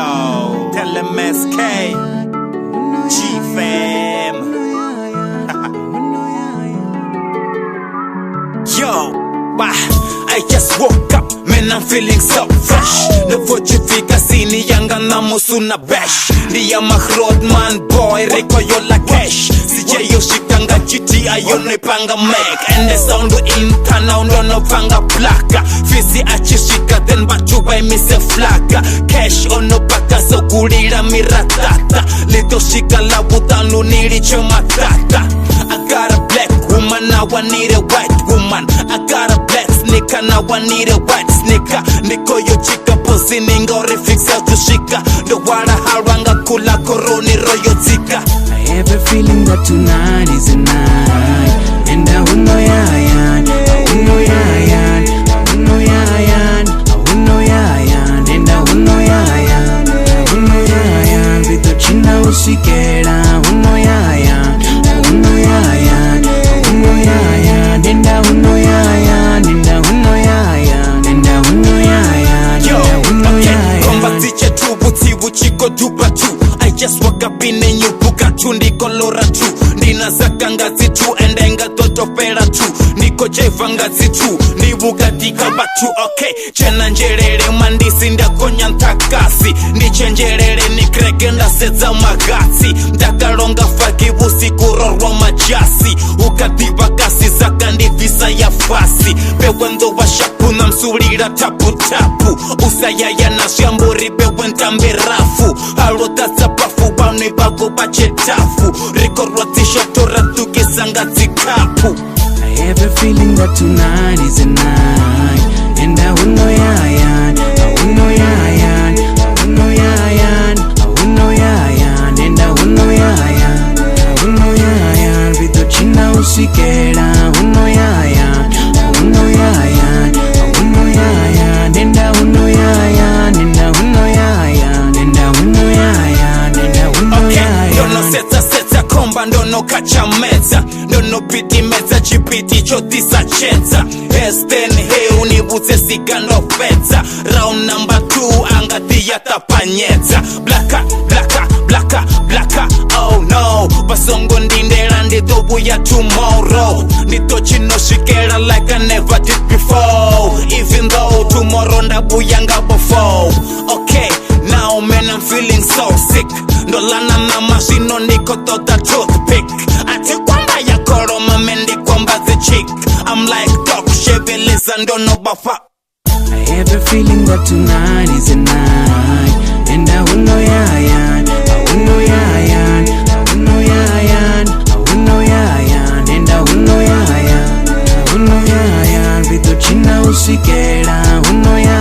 Yo, tell them SK, G-Fam. Yo, I just woke up, man, I'm feeling so fresh. Navojifika sini yanga na musu na bash. Ndiya mahrod man boy, reko yola cash. CJ yoshikanga GTI yonoipanga make. And the sound intana unonopanga plaka. Fisi achishika then bachuba imise flaka. Cash onopaka so gulira miratata. Little shika la butanu nilicho matata. I got a black woman, now I need a white woman. I got a black sneaker, now I need a white sneaker. Niko yo chika pussy ningo refixa tushika. The water haranga kula koroni royo tika. I have a feeling that tonight is a night. And I will know yayan, I will know yayan, I will know yayan, I will know yayan, and I will know yayan, I will know yayan. Vito china usikera, I will know yayan, I will know yayan, I will know yayan, and I will know yayan, and I will know yayan, and I will know yayan, yo, and I will know okay, yayan. komba tiche tu buti uchiko duba tu. I just woke up in a new buka tu, ndiko lora tu. Nina zaka ngazi tu, endenga toto pera tu. Niko jeva ngazi tu, ni bukatika batu. Okay, chena njerere mandisi ndakonya ntakasi. Niche njerere nikregenda seza magasi. Ndakaronga fagi usiku rorwa majasi. Ukadiva kasi zaka ndivisa ya fasi. Bewendo wa shapu na msulira tapu tapu. Usayaya na shamburi bewenta mberafu. Halota zapafu wani bago bache tafu. Rikorwa tishotora tuke sanga zikapu. I have a feeling that tonight is a night. And I will know yayan, I will know yayan, I will know yayan, I will know yayan, and I will know yayan, I will know yayan. Vito china usikera, I will know yayan, I will know yayan, I will know yayan, and I will know yayan, and I will know yayan, and I will know yayan, and I will know yayan. Dono seta komba ndono kacha meza. Ndono piti meza chipiti chotisa chenza. Esten he unibuze sigano fedza. Round number 2 angati yatapanyeza. Blaka, blaka, blaka, blaka, oh no. Basongo ndindera nditobu ya tomorrow. Nito chino shikera like I never did before. Even though tomorrow ndabuyanga before. Okay, now man I'm feeling so sick. Ndolana na mashino niko tota toothpick. Ati kwamba ya koroma mendi kwamba the chick. I'm like dog shebeleza ndono bafa. I have a feeling that tonight is a night. And I will know yayan, I will know yayan, I will know yayan, I will know yayan, and I will know yayan, I will know yayan. Vito china usikera, I will know yayan.